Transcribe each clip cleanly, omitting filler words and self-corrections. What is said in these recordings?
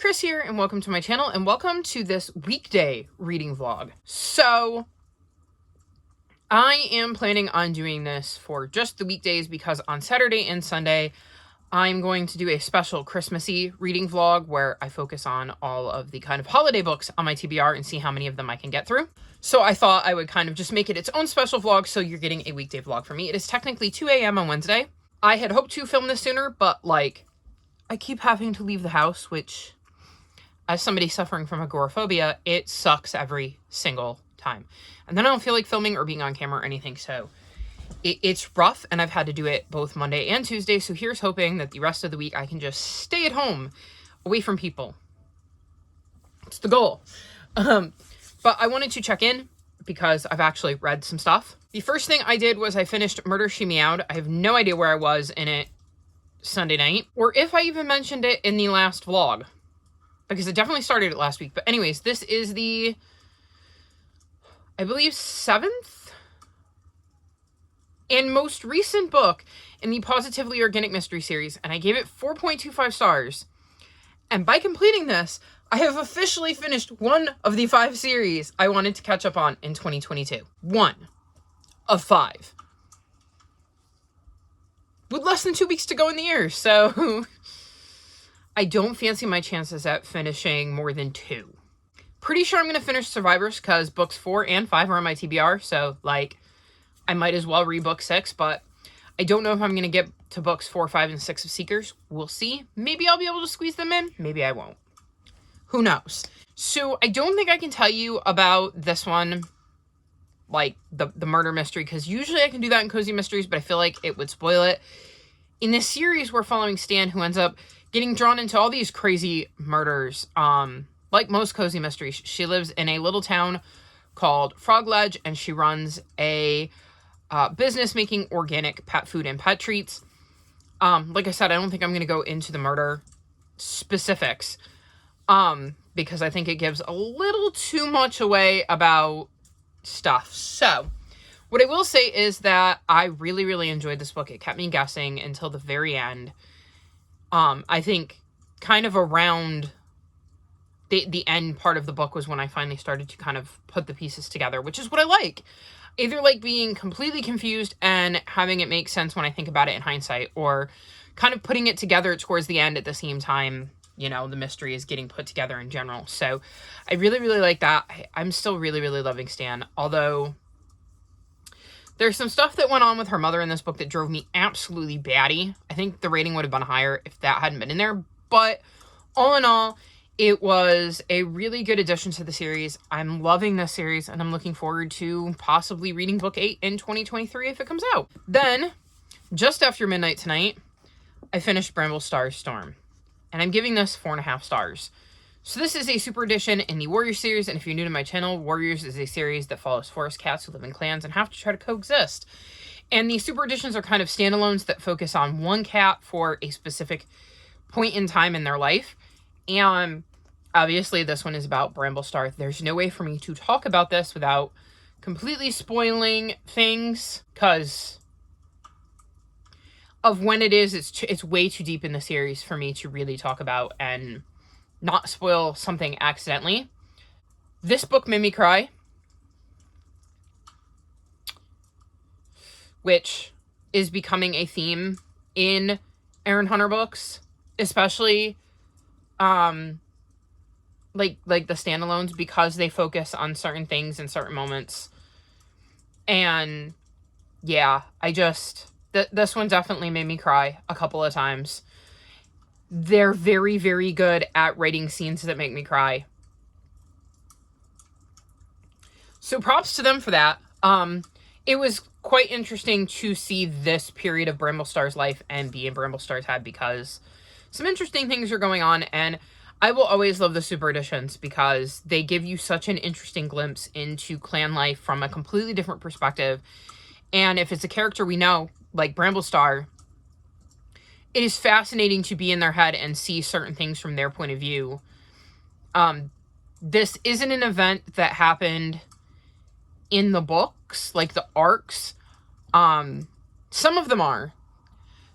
Chris here, and welcome to my channel, and welcome to this weekday reading vlog. So, I am planning on doing this for just the weekdays because on Saturday and Sunday, I'm going to do a special Christmassy reading vlog where I focus on all of the kind of holiday books on my TBR and see how many of them I can get through. So I thought I would kind of just make it its own special vlog, so you're getting a weekday vlog from me. It is technically 2 a.m. on Wednesday. I had hoped to film this sooner, but like, I keep having to leave the house, which, as somebody suffering from agoraphobia, it sucks every single time. And then I don't feel like filming or being on camera or anything, so it's rough, and I've had to do it both Monday and Tuesday, so here's hoping that the rest of the week I can just stay at home, away from people. It's the goal. But I wanted to check in because I've actually read some stuff. The first thing I did was I finished Murder, She Meowed. I have no idea where I was in it Sunday night, or if I even mentioned it in the last vlog, because it definitely started it last week. But anyways, this is the, I believe, 7th and most recent book in the Positively Organic Mystery series, and I gave it 4.25 stars. And by completing this, I have officially finished one of the 5 series I wanted to catch up on in 2022. 1 of 5. With less than 2 weeks to go in the year, so I don't fancy my chances at finishing more than 2. Pretty sure I'm going to finish Survivors because books 4 and 5 are on my TBR, so like, I might as well read book 6, but I don't know if I'm going to get to books 4, 5, and 6 of Seekers. We'll see. Maybe I'll be able to squeeze them in. Maybe I won't. Who knows? So I don't think I can tell you about this one, like the murder mystery, because usually I can do that in Cozy Mysteries, but I feel like it would spoil it. In this series, we're following Stan, who ends up getting drawn into all these crazy murders. Like most Cozy Mysteries, she lives in a little town called Frog Ledge, and she runs a business making organic pet food and pet treats. Like I said, I don't think I'm going to go into the murder specifics, because I think it gives a little too much away about stuff. So what I will say is that I really, really enjoyed this book. It kept me guessing until the very end. I think kind of around the end part of the book was when I finally started to kind of put the pieces together, which is what I like. Either like being completely confused and having it make sense when I think about it in hindsight, or kind of putting it together towards the end at the same time, you know, the mystery is getting put together in general. So I really, really like that. I'm still really, really loving Stan, although there's some stuff that went on with her mother in this book that drove me absolutely batty. I think the rating would have been higher if that hadn't been in there, but all in all, it was a really good addition to the series. I'm loving this series, and I'm looking forward to possibly reading book 8 in 2023 if it comes out. Then, just after midnight tonight, I finished Bramble Star's Storm, and I'm giving this 4.5 stars. So this is a super edition in the Warriors series, and if you're new to my channel, Warriors is a series that follows forest cats who live in clans and have to try to coexist. And the super editions are kind of standalones that focus on one cat for a specific point in time in their life. And obviously this one is about Bramble Star. There's no way for me to talk about this without completely spoiling things, because of when it is, it's way too deep in the series for me to really talk about and not spoil something accidentally. This book made me cry, which is becoming a theme in Erin Hunter books, especially like the standalones, because they focus on certain things in certain moments. And yeah, this one definitely made me cry a couple of times. They're very, very good at writing scenes that make me cry. So props to them for that. It was quite interesting to see this period of Bramble Star's life and be in Bramble Star's head, because some interesting things are going on, and I will always love the super editions because they give you such an interesting glimpse into clan life from a completely different perspective. And if it's a character we know, like Bramble Star, it is fascinating to be in their head and see certain things from their point of view. This isn't an event that happened in the books, like the arcs. Some of them are.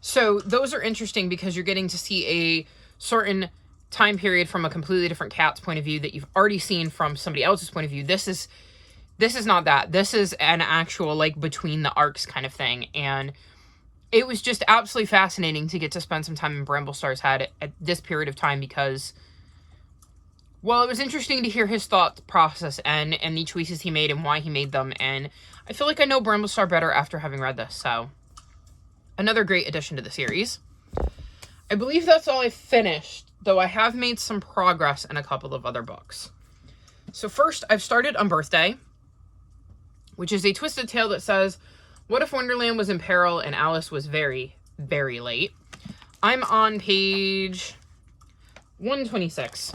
So those are interesting because you're getting to see a certain time period from a completely different Cat's point of view that you've already seen from somebody else's point of view. This is not that. This is an actual, like, between the arcs kind of thing. And it was just absolutely fascinating to get to spend some time in Bramblestar's head at this period of time because, well, it was interesting to hear his thought process and the choices he made and why he made them. And I feel like I know Bramblestar better after having read this. So, another great addition to the series. I believe that's all I finished, though I have made some progress in a couple of other books. So first, I've started Unbirthday, which is a twisted tale that says, what if Wonderland was in peril and Alice was very, very late? I'm on page 126.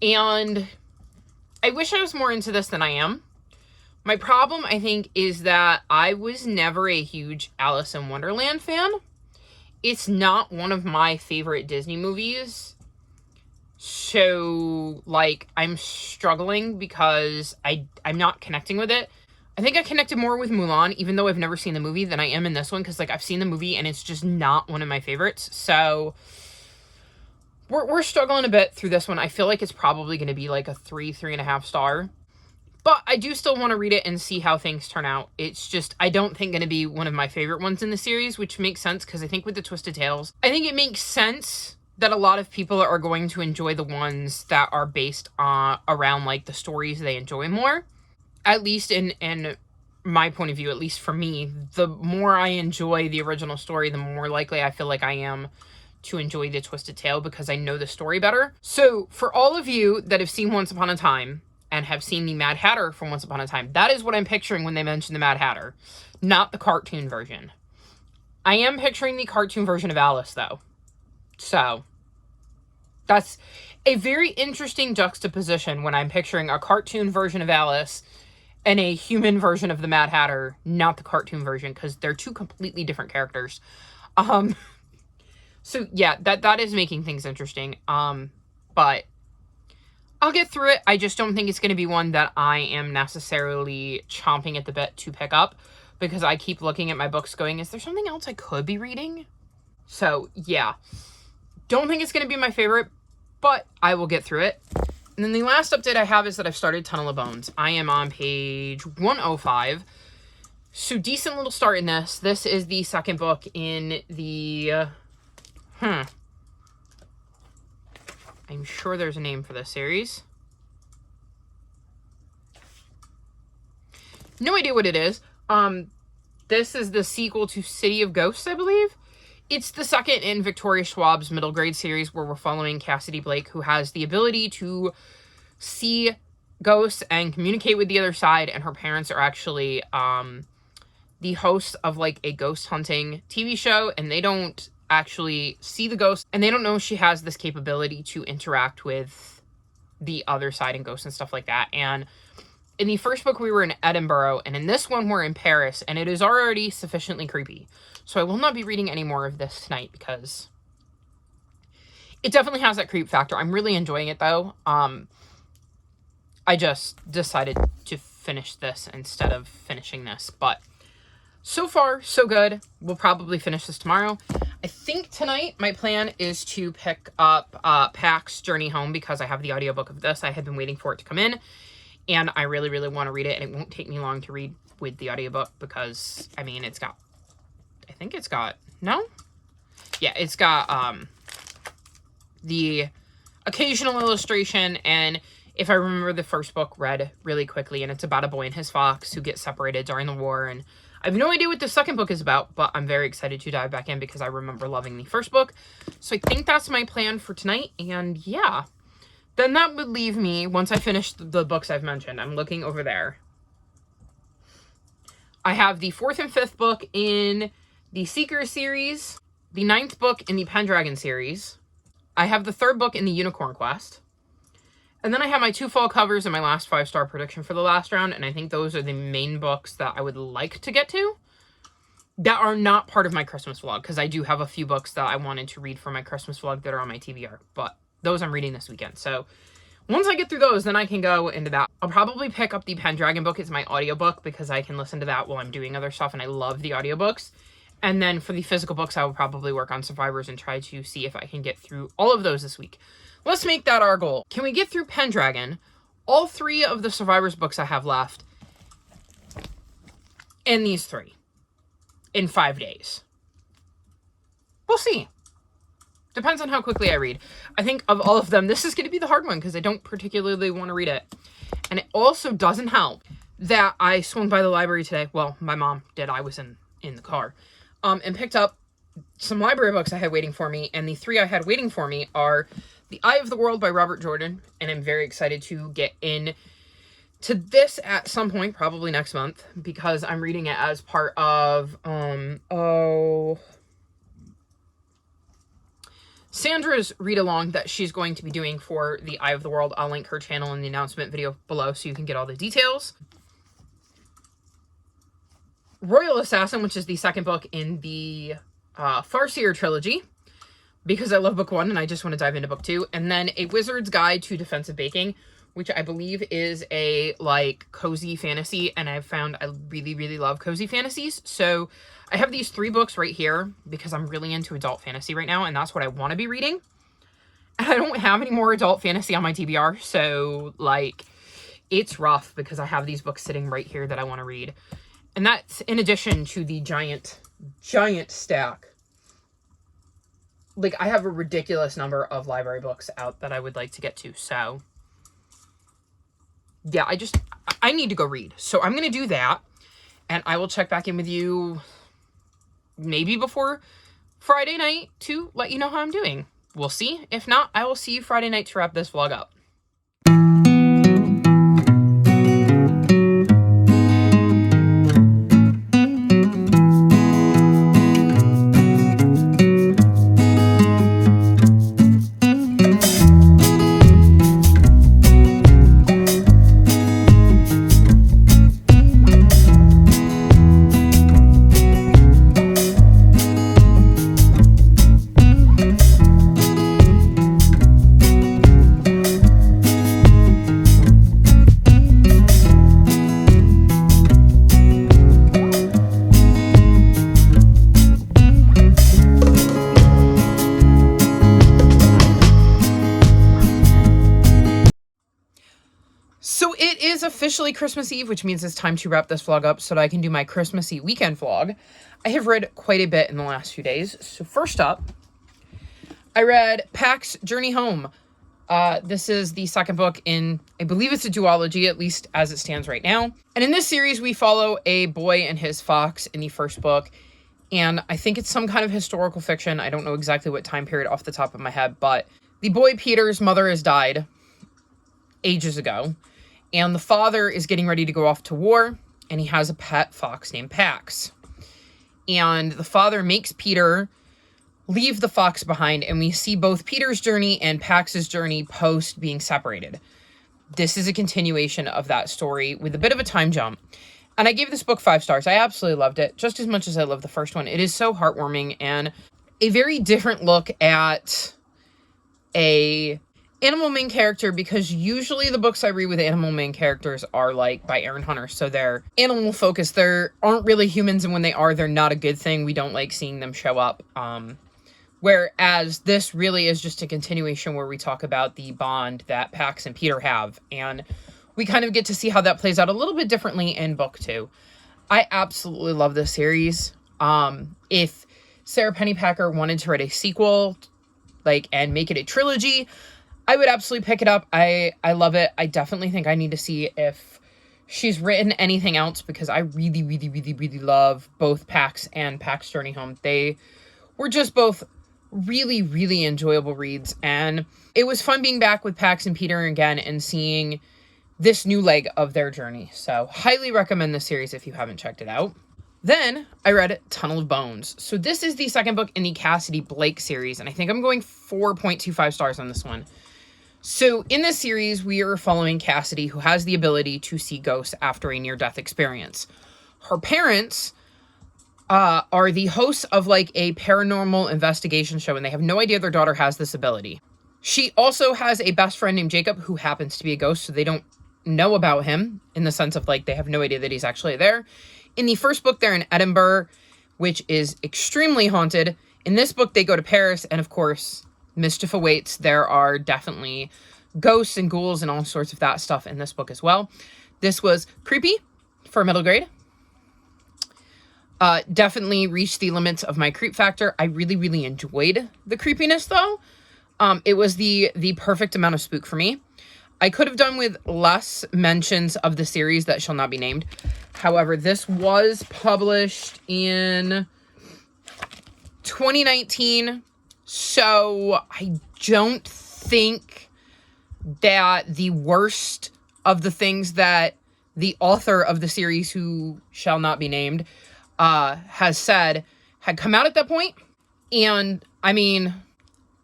And I wish I was more into this than I am. My problem, I think, is that I was never a huge Alice in Wonderland fan. It's not one of my favorite Disney movies. So, like, I'm struggling because I'm not connecting with it. I think I connected more with Mulan, even though I've never seen the movie, than I am in this one. Because, like, I've seen the movie and it's just not one of my favorites. So, we're struggling a bit through this one. I feel like it's probably going to be like a 3.5 star. But I do still want to read it and see how things turn out. It's just, I don't think going to be one of my favorite ones in the series, which makes sense because I think with the Twisted Tales, I think it makes sense that a lot of people are going to enjoy the ones that are based around like the stories they enjoy more. At least in my point of view, at least for me, the more I enjoy the original story, the more likely I feel like I am to enjoy the Twisted Tale because I know the story better. So for all of you that have seen Once Upon a Time, and have seen the Mad Hatter from Once Upon a Time. That is what I'm picturing when they mention the Mad Hatter, not the cartoon version. I am picturing the cartoon version of Alice, though. So, that's a very interesting juxtaposition when I'm picturing a cartoon version of Alice and a human version of the Mad Hatter, not the cartoon version, because they're two completely different characters. So, yeah, that is making things interesting. But I'll get through it. I just don't think it's going to be one that I am necessarily chomping at the bit to pick up because I keep looking at my books going, is there something else I could be reading? So, yeah. Don't think it's going to be my favorite, but I will get through it. And then the last update I have is that I've started Tunnel of Bones. I am on page 105. So, decent little start in this. This is the second book in the... I'm sure there's a name for this series. No idea what it is. This is the sequel to City of Ghosts, I believe. It's the second in Victoria Schwab's middle grade series where we're following Cassidy Blake, who has the ability to see ghosts and communicate with the other side, and her parents are actually the hosts of like a ghost hunting TV show, and they don't actually see the ghost, and they don't know she has this capability to interact with the other side and ghosts and stuff like that. And in the first book we were in Edinburgh, and in this one we're in Paris, and it is already sufficiently creepy. So I will not be reading any more of this tonight because it definitely has that creep factor. I'm really enjoying it though. I just decided to finish this instead of finishing this, but so far, so good. We'll probably finish this tomorrow. I think tonight my plan is to pick up Pax Journey Home because I have the audiobook of this. I had been waiting for it to come in, and I really, really want to read it, and it won't take me long to read with the audiobook because, I mean, it's got, I think it's got, no? Yeah, it's got the occasional illustration, and if I remember the first book read really quickly, and it's about a boy and his fox who get separated during the war, and I have no idea what the second book is about, but I'm very excited to dive back in because I remember loving the first book. So I think that's my plan for tonight, and yeah. Then that would leave me, once I finish the books I've mentioned, I'm looking over there. I have the 4th and 5th book in the Seeker series, the 9th book in the Pendragon series. I have the 3rd book in the Unicorn Quest. And then I have my 2 fall covers and my last 5-star prediction for the last round. And I think those are the main books that I would like to get to that are not part of my Christmas vlog. Because I do have a few books that I wanted to read for my Christmas vlog that are on my TBR. But those I'm reading this weekend. So once I get through those, then I can go into that. I'll probably pick up the Pendragon book. It's my audiobook because I can listen to that while I'm doing other stuff. And I love the audiobooks. And then for the physical books, I will probably work on Survivors and try to see if I can get through all of those this week. Let's make that our goal. Can we get through Pendragon, all 3 of the Survivors books I have left, and these 3 in 5 days? We'll see. Depends on how quickly I read. I think of all of them, this is going to be the hard one because I don't particularly want to read it. And it also doesn't help that I swung by the library today. Well, my mom did. I was in the car. And picked up some library books I had waiting for me. And the 3 I had waiting for me are The Eye of the World by Robert Jordan. And I'm very excited to get in to this at some point, probably next month, because I'm reading it as part of, Sandra's read-along that she's going to be doing for The Eye of the World. I'll link her channel in the announcement video below so you can get all the details. Royal Assassin, which is the second book in the Farseer trilogy, because I love book 1 and I just want to dive into book 2. And then A Wizard's Guide to Defensive Baking, which I believe is a, like, cozy fantasy, and I've found I really, really love cozy fantasies. So I have these 3 books right here because I'm really into adult fantasy right now, and that's what I want to be reading. And I don't have any more adult fantasy on my TBR, so, like, it's rough because I have these books sitting right here that I want to read. And that's in addition to the giant stack. Like, I have a ridiculous number of library books out that I would like to get to, so yeah, I need to go read. So I'm going to do that, and I will check back in with you maybe before Friday night to let you know how I'm doing. We'll see. If not, I will see you Friday night to wrap this vlog up. So it is officially Christmas Eve, which means it's time to wrap this vlog up so that I can do my Christmassy weekend vlog. I have read quite a bit in the last few days. So first up, I read Pax Journey Home. This is the second book in, I believe it's a duology, at least as it stands right now. And in this series, we follow a boy and his fox in the first book. And I think it's some kind of historical fiction. I don't know exactly what time period off the top of my head, but the boy Peter's mother has died ages ago. And the father is getting ready to go off to war, and he has a pet fox named Pax. And the father makes Peter leave the fox behind, and we see both Peter's journey and Pax's journey post being separated. This is a continuation of that story with a bit of a time jump. And I gave this book 5 stars. I absolutely loved it, just as much as I loved the first one. It is so heartwarming and a very different look at a animal main character, because usually the books I read with animal main characters are like by Aaron Hunter, so they're animal focused. They aren't really humans, and when they are, they're not a good thing. We don't like seeing them show up. Whereas this really is just a continuation where we talk about the bond that Pax and Peter have, and we kind of get to see how that plays out a little bit differently in book 2. I absolutely love this series. If Sarah Pennypacker wanted to write a sequel, and make it a trilogy, I would absolutely pick it up. I love it. I definitely think I need to see if she's written anything else, because I really, really, really, really love both Pax and Pax Journey Home. They were just both really, really enjoyable reads, and it was fun being back with Pax and Peter again and seeing this new leg of their journey. So highly recommend this series if you haven't checked it out. Then I read Tunnel of Bones. So this is the second book in the Cassidy Blake series, and I think I'm going 4.25 stars on this one. So in this series, we are following Cassidy, who has the ability to see ghosts after a near-death experience. Her parents are the hosts of a paranormal investigation show, and they have no idea their daughter has this ability. She also has a best friend named Jacob, who happens to be a ghost, so they don't know about him in the sense of they have no idea that he's actually there. In the first book, they're in Edinburgh, which is extremely haunted. In this book, they go to Paris, and of course, mischief awaits. There are definitely ghosts and ghouls and all sorts of that stuff in this book as well. This was creepy for middle grade. Definitely reached the limits of my creep factor. I really, really enjoyed the creepiness though. It was the perfect amount of spook for me. I could have done with less mentions of the series that shall not be named. However, this was published in 2019, so I don't think that the worst of the things that the author of the series, who shall not be named, has said had come out at that point. And I mean,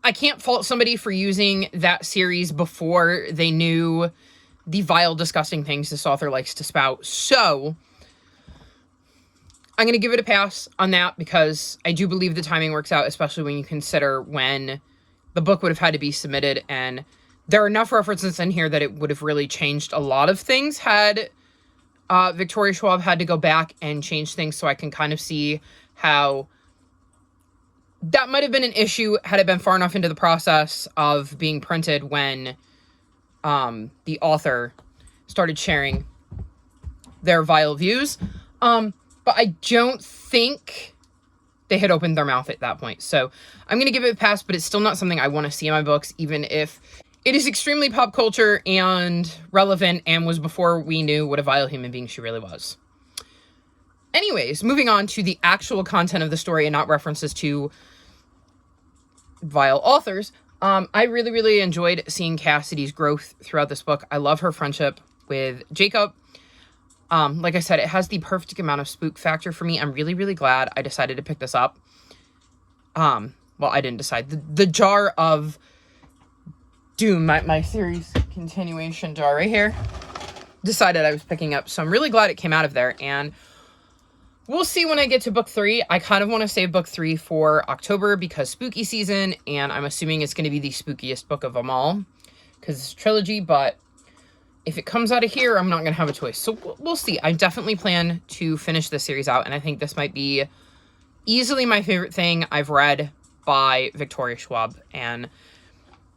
I can't fault somebody for using that series before they knew the vile, disgusting things this author likes to spout. So I'm going to give it a pass on that because I do believe the timing works out, especially when you consider when the book would have had to be submitted. And there are enough references in here that it would have really changed a lot of things had Victoria Schwab had to go back and change things. So I can kind of see how that might have been an issue had it been far enough into the process of being printed when the author started sharing their vile views. But I don't think they had opened their mouth at that point. So I'm going to give it a pass, but it's still not something I want to see in my books, even if it is extremely pop culture and relevant and was before we knew what a vile human being she really was. Anyways, moving on to the actual content of the story and not references to vile authors. I really, really enjoyed seeing Cassidy's growth throughout this book. I love her friendship with Jacob. Like I said, it has the perfect amount of spook factor for me. I'm really, really glad I decided to pick this up. Well, I didn't decide. The jar of Doom, my series continuation jar right here, decided I was picking up. So I'm really glad it came out of there. And we'll see when I get to book 3. I kind of want to save book 3 for October because spooky season, and I'm assuming it's going to be the spookiest book of them all because it's a trilogy, but if it comes out of here, I'm not going to have a choice. So we'll see. I definitely plan to finish this series out, and I think this might be easily my favorite thing I've read by Victoria Schwab. And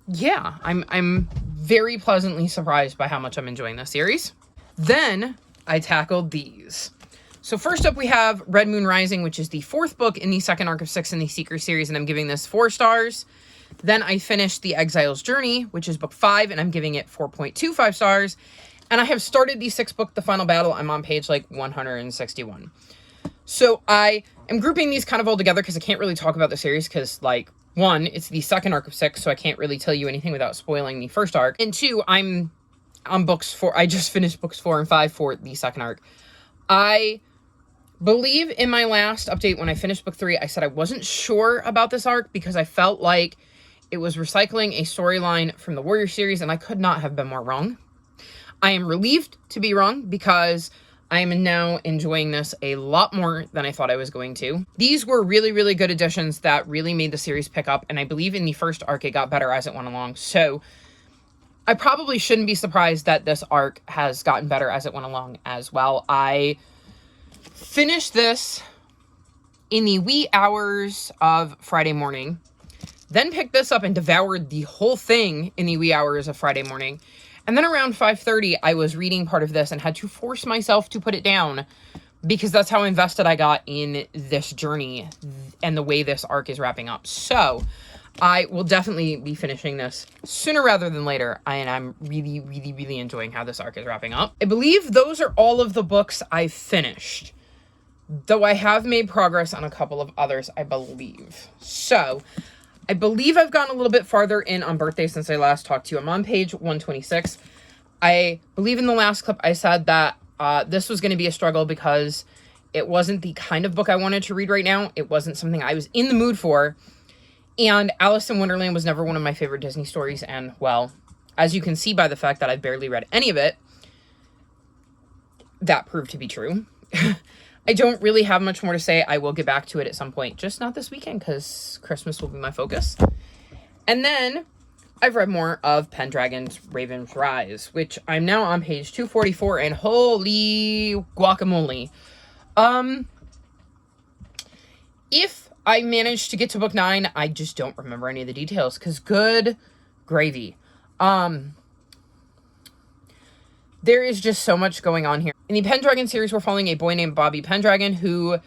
yeah, I'm very pleasantly surprised by how much I'm enjoying this series. Then I tackled these. So first up, we have Red Moon Rising, which is the 4th book in the second arc of 6 in the Seeker series, and I'm giving this 4 stars. Then I finished The Exile's Journey, which is book 5, and I'm giving it 4.25 stars. And I have started the 6th book, The Final Battle. I'm on page, 161. So I am grouping these kind of all together because I can't really talk about the series because, 1, it's the second arc of 6, so I can't really tell you anything without spoiling the first arc. And 2, I'm on books 4. I just finished books 4 and 5 for the second arc. I believe in my last update when I finished book 3, I said I wasn't sure about this arc because I felt like it was recycling a storyline from the Warrior series, and I could not have been more wrong. I am relieved to be wrong because I am now enjoying this a lot more than I thought I was going to. These were really, really good additions that really made the series pick up, and I believe in the first arc it got better as it went along. So I probably shouldn't be surprised that this arc has gotten better as it went along as well. I finished this in the wee hours of Friday morning, then picked this up and devoured the whole thing in the wee hours of Friday morning. And then around 5:30, I was reading part of this and had to force myself to put it down because that's how invested I got in this journey and the way this arc is wrapping up. So I will definitely be finishing this sooner rather than later, and I'm really, really, really enjoying how this arc is wrapping up. I believe those are all of the books I've finished, though I have made progress on a couple of others, I believe. So I believe I've gotten a little bit farther in on birthday since I last talked to you. I'm on page 126. I believe in the last clip I said that this was going to be a struggle because it wasn't the kind of book I wanted to read right now. It wasn't something I was in the mood for. And Alice in Wonderland was never one of my favorite Disney stories. And, well, as you can see by the fact that I've barely read any of it, that proved to be true. I don't really have much more to say. I will get back to it at some point, just not this weekend because Christmas will be my focus. And then I've read more of Pendragon's Raven's Rise, which I'm now on page 244, and holy guacamole. If I managed to get to book 9. I just don't remember any of the details because good gravy. There is just so much going on here. In the Pendragon series, we're following a boy named Bobby Pendragon who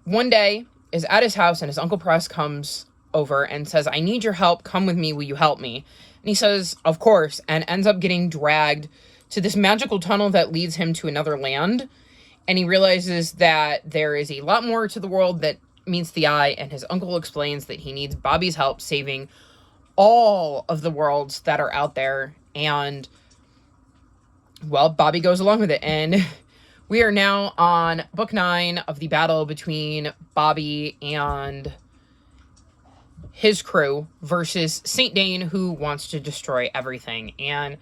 one day is at his house and his Uncle Press comes over and says, I need your help. Come with me. Will you help me? And he says, of course, and ends up getting dragged to this magical tunnel that leads him to another land. And he realizes that there is a lot more to the world that meets the eye. And his uncle explains that he needs Bobby's help saving all of the worlds that are out there. And, well, Bobby goes along with it. And we are now on book 9 of the battle between Bobby and his crew versus Saint Dane, who wants to destroy everything. And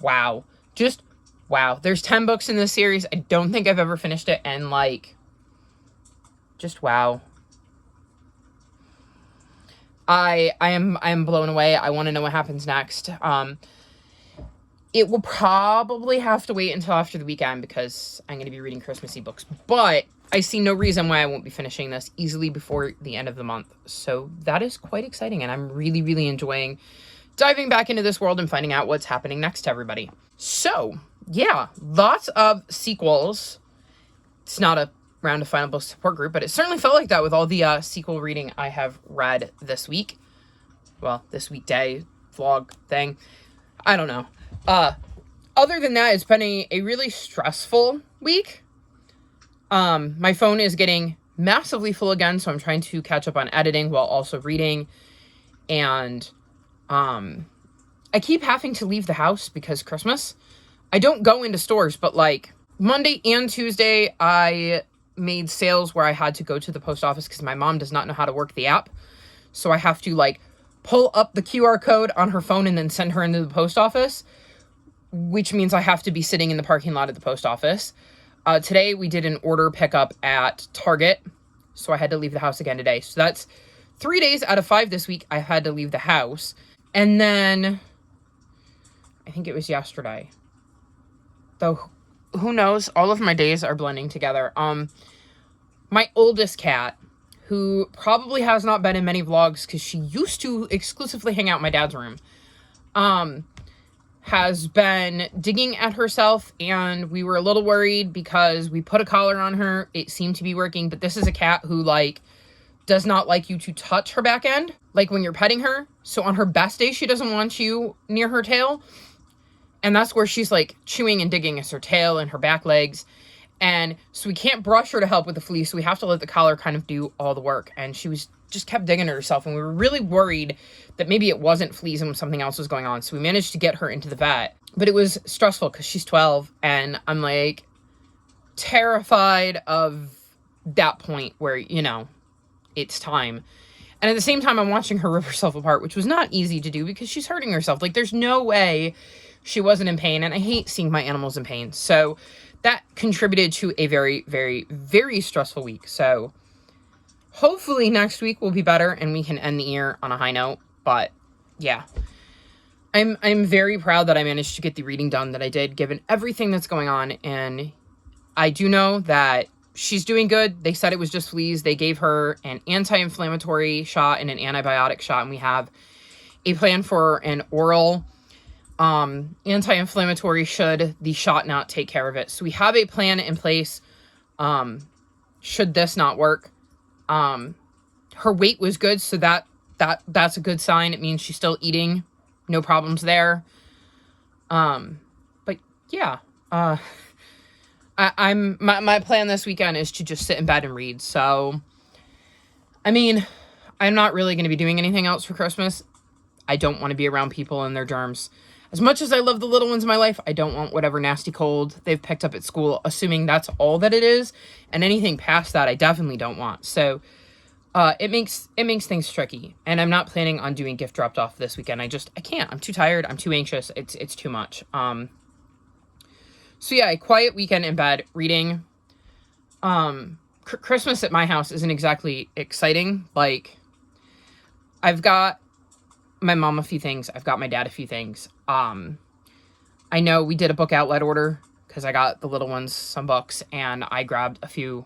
wow, just wow. There's 10 books in this series. I don't think I've ever finished it. And like, just wow. I am blown away. I want to know what happens next. It will probably have to wait until after the weekend because I'm going to be reading Christmassy books. But I see no reason why I won't be finishing this easily before the end of the month. So that is quite exciting. And I'm really, really enjoying diving back into this world and finding out what's happening next to everybody. So, yeah, lots of sequels. It's not a round of final book support group, but it certainly felt like that with all the sequel reading I have read this week. Well, this weekday vlog thing. I don't know. Other than that, it's been a really stressful week. My phone is getting massively full again, so I'm trying to catch up on editing while also reading. And, I keep having to leave the house because Christmas. I don't go into stores, but like Monday and Tuesday, I made sales where I had to go to the post office because my mom does not know how to work the app. So I have to like pull up the QR code on her phone and then send her into the post office, which means I have to be sitting in the parking lot at the post office. Today we did an order pickup at Target, so I had to leave the house again today. So that's 3 days out of 5 this week I had to leave the house. And then I think it was yesterday. Though who knows? All of my days are blending together. My oldest cat, who probably has not been in many vlogs because she used to exclusively hang out in my dad's room, has been digging at herself, and we were a little worried because we put a collar on her. It seemed to be working, but this is a cat who like does not like you to touch her back end, like when you're petting her. So on her best day, she doesn't want you near her tail. And that's where she's like chewing and digging, is her tail and her back legs. And so we can't brush her to help with the fleas. So we have to let the collar kind of do all the work. And she was just kept digging at herself. And we were really worried that maybe it wasn't fleas and something else was going on. So we managed to get her into the vet. But it was stressful because she's 12. And I'm like terrified of that point where, you know, it's time. And at the same time, I'm watching her rip herself apart, which was not easy to do because she's hurting herself. Like, there's no way she wasn't in pain. And I hate seeing my animals in pain. So that contributed to a very, very, very stressful week. So hopefully next week will be better and we can end the year on a high note. But yeah, I'm very proud that I managed to get the reading done that I did, given everything that's going on. And I do know that she's doing good. They said it was just fleas. They gave her an anti-inflammatory shot and an antibiotic shot. And we have a plan for an oral anti-inflammatory should the shot not take care of it. So we have a plan in place should this not work. Her weight was good, so that's a good sign. It means she's still eating. No problems there. But yeah, my plan this weekend is to just sit in bed and read. So, I mean, I'm not really going to be doing anything else for Christmas. I don't want to be around people and their germs. As much as I love the little ones in my life, I don't want whatever nasty cold they've picked up at school, assuming that's all that it is. And anything past that, I definitely don't want. So, it makes things tricky. And I'm not planning on doing gift dropped off this weekend. I can't. I'm too tired. I'm too anxious. It's too much. So yeah, a quiet weekend in bed reading. Christmas at my house isn't exactly exciting. Like, I've got my mom a few things. I've got my dad a few things. I know we did a book outlet order because I got the little ones some books and I grabbed a few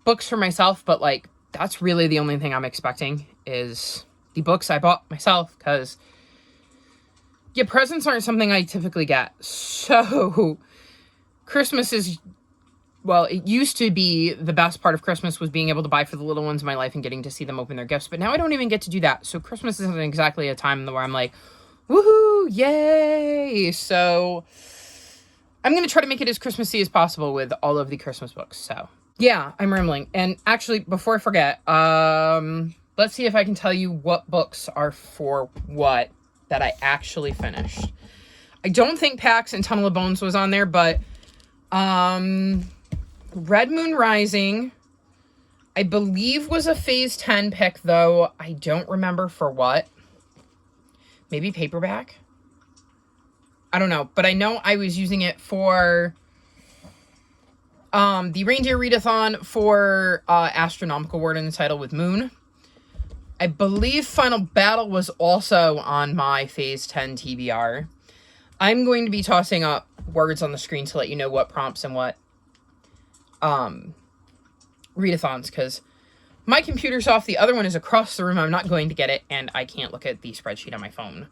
books for myself, but like that's really the only thing I'm expecting is the books I bought myself, because yeah, presents aren't something I typically get. So Christmas is, well, it used to be the best part of Christmas was being able to buy for the little ones in my life and getting to see them open their gifts. But now I don't even get to do that. So Christmas isn't exactly a time where I'm like, woohoo, yay. So I'm going to try to make it as Christmassy as possible with all of the Christmas books. So yeah, I'm rambling. And actually, before I forget, let's see if I can tell you what books are for what that I actually finished. I don't think Pax and Tunnel of Bones was on there, but Red Moon Rising, I believe, was a Phase 10 pick, though I don't remember for what. Maybe paperback? I don't know, but I know I was using it for the Reindeer Readathon for Astronomical Word in the title with Moon. I believe Final Battle was also on my Phase 10 TBR. I'm going to be tossing up words on the screen to let you know what prompts and what readathons, because my computer's off, the other one is across the room, I'm not going to get it, and I can't look at the spreadsheet on my phone.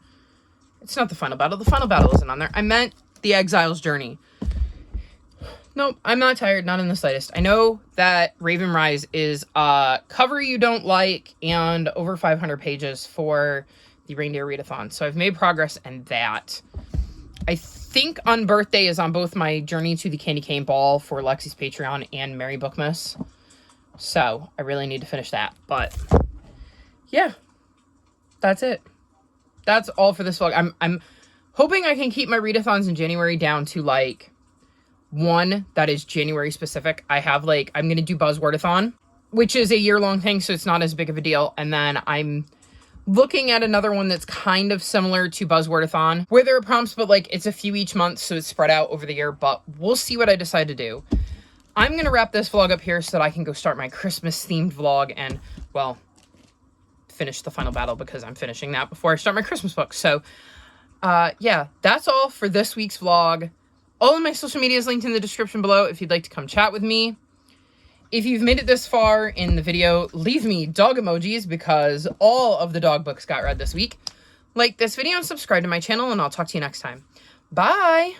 It's not the Final Battle. The Final Battle isn't on there. I meant The Exile's Journey. Nope, I'm not tired, not in the slightest. I know that Raven Rise is a cover you don't like and over 500 pages for the Reindeer Readathon, so I've made progress in that. I think Unbirthday is on both my Journey to the Candy Cane Ball for Lexi's Patreon and Merry Bookmas, so I really need to finish that. But yeah, that's it. That's all for this vlog. I'm hoping I can keep my readathons in January down to like one that is January specific. I have like, I'm going to do Buzzwordathon, which is a year-long thing, so it's not as big of a deal. And then I'm looking at another one that's kind of similar to Buzzwordathon, where there are prompts, but like it's a few each month, so it's spread out over the year. But we'll see what I decide to do. I'm going to wrap this vlog up here so that I can go start my Christmas-themed vlog and, well, finish the Final Battle, because I'm finishing that before I start my Christmas book. So, yeah, that's all for this week's vlog. All of my social media is linked in the description below if you'd like to come chat with me. If you've made it this far in the video, leave me dog emojis, because all of the dog books got read this week. Like this video and subscribe to my channel, and I'll talk to you next time. Bye!